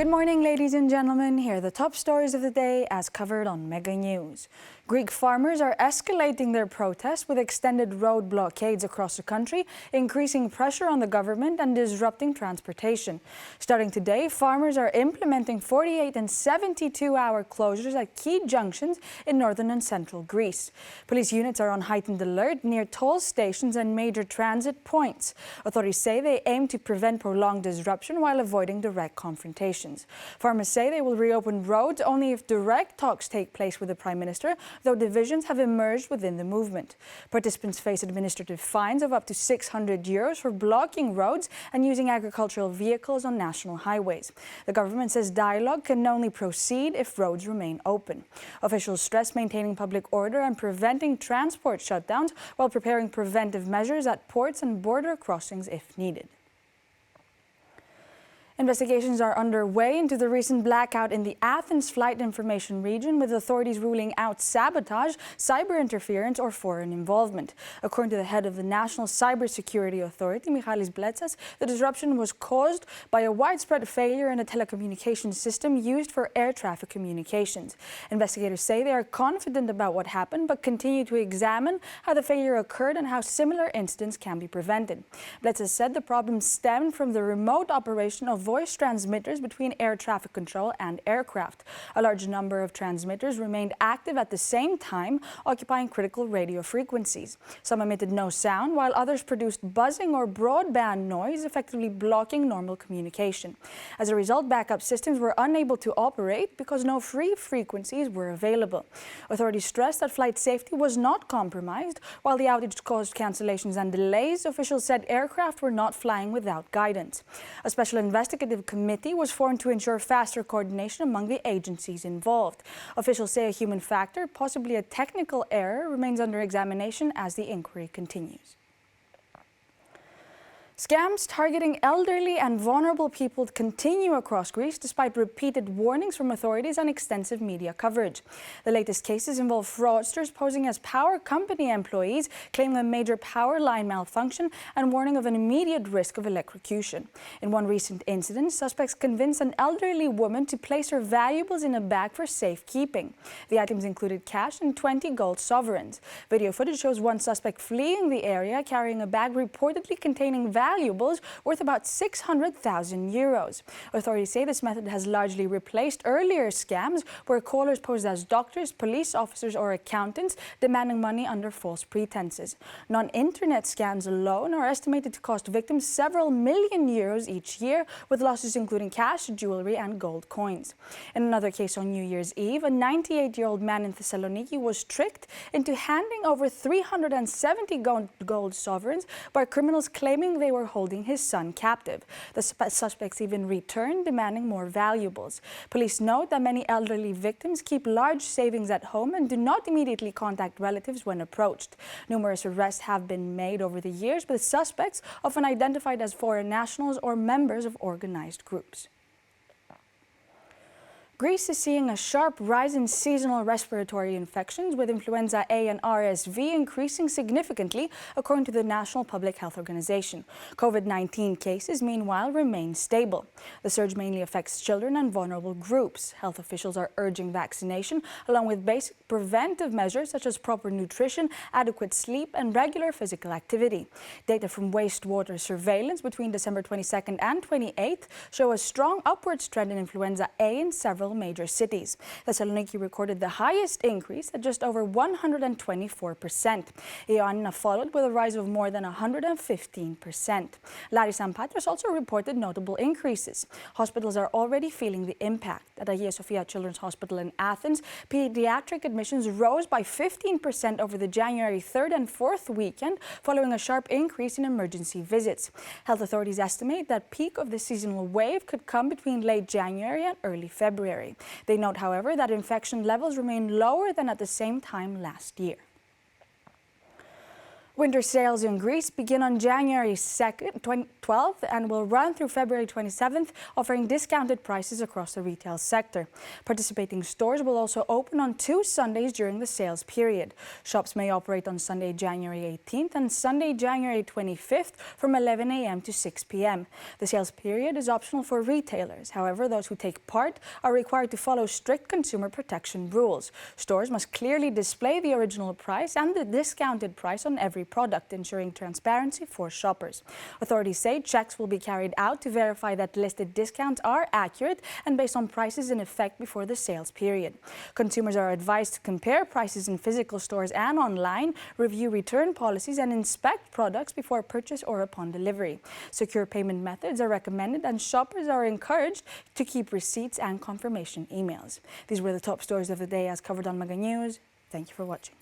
Good morning, ladies and gentlemen. Here are the top stories of the day as covered on Mega News. Greek farmers are escalating their protests with extended road blockades across the country, increasing pressure on the government and disrupting transportation. Starting today, farmers are implementing 48 and 72-hour closures at key junctions in northern and central Greece. Police units are on heightened alert near toll stations and major transit points. Authorities say they aim to prevent prolonged disruption while avoiding direct confrontations. Farmers say they will reopen roads only if direct talks take place with the Prime Minister, though divisions have emerged within the movement. Participants face administrative fines of up to €600 for blocking roads and using agricultural vehicles on national highways. The government says dialogue can only proceed if roads remain open. Officials stress maintaining public order and preventing transport shutdowns while preparing preventive measures at ports and border crossings if needed. Investigations are underway into the recent blackout in the Athens flight information region, with authorities ruling out sabotage, cyber interference, or foreign involvement. According to the head of the National Cybersecurity Authority, Michalis Bletsas, the disruption was caused by a widespread failure in a telecommunications system used for air traffic communications. Investigators say they are confident about what happened, but continue to examine how the failure occurred and how similar incidents can be prevented. Bletsas said the problem stemmed from the remote operation of voice transmitters between air traffic control and aircraft. A large number of transmitters remained active at the same time, occupying critical radio frequencies. Some emitted no sound, while others produced buzzing or broadband noise, effectively blocking normal communication. As a result, backup systems were unable to operate because no free frequencies were available. Authorities stressed that flight safety was not compromised. While the outage caused cancellations and delays, officials said aircraft were not flying without guidance. A special investigative committee was formed to ensure faster coordination among the agencies involved. Officials say a human factor, possibly a technical error, remains under examination as the inquiry continues. Scams targeting elderly and vulnerable people continue across Greece despite repeated warnings from authorities and extensive media coverage. The latest cases involve fraudsters posing as power company employees, claiming a major power line malfunction and warning of an immediate risk of electrocution. In one recent incident, suspects convinced an elderly woman to place her valuables in a bag for safekeeping. The items included cash and 20 gold sovereigns. Video footage shows one suspect fleeing the area carrying a bag reportedly containing valuables worth about €600,000. Authorities say this method has largely replaced earlier scams where callers posed as doctors, police officers, or accountants demanding money under false pretenses. Non-internet scams alone are estimated to cost victims several million euros each year, with losses including cash, jewelry, and gold coins. In another case on New Year's Eve, a 98-year-old man in Thessaloniki was tricked into handing over 370 gold sovereigns by criminals claiming they were holding his son captive. The suspects even returned, demanding more valuables. Police note that many elderly victims keep large savings at home and do not immediately contact relatives when approached. Numerous arrests have been made over the years, with suspects often identified as foreign nationals or members of organized groups. Greece is seeing a sharp rise in seasonal respiratory infections, with influenza A and RSV increasing significantly, according to the National Public Health Organization. COVID-19 cases, meanwhile, remain stable. The surge mainly affects children and vulnerable groups. Health officials are urging vaccination, along with basic preventive measures such as proper nutrition, adequate sleep, and regular physical activity. Data from wastewater surveillance between December 22nd and 28th show a strong upwards trend in influenza A in several major cities. Thessaloniki recorded the highest increase at just over 124%. Ioannina followed with a rise of more than 115%. Larissa and Patras also reported notable increases. Hospitals are already feeling the impact. At Hagia Sophia Children's Hospital in Athens, pediatric admissions rose by 15% over the January 3rd and 4th weekend, following a sharp increase in emergency visits. Health authorities estimate that peak of the seasonal wave could come between late January and early February. They note, however, that infection levels remain lower than at the same time last year. Winter sales in Greece begin on January 2nd, 12th and will run through February 27th, offering discounted prices across the retail sector. Participating stores will also open on 2 Sundays during the sales period. Shops may operate on Sunday, January 18th and Sunday, January 25th from 11 a.m. to 6 p.m. The sales period is optional for retailers. However, those who take part are required to follow strict consumer protection rules. Stores must clearly display the original price and the discounted price on every product, ensuring transparency for shoppers. Authorities say checks will be carried out to verify that listed discounts are accurate and based on prices in effect before the sales period. Consumers are advised to compare prices in physical stores and online, review return policies, and inspect products before purchase or upon delivery. Secure payment methods are recommended, and shoppers are encouraged to keep receipts and confirmation emails. These were the top stories of the day as covered on Mega News. Thank you for watching.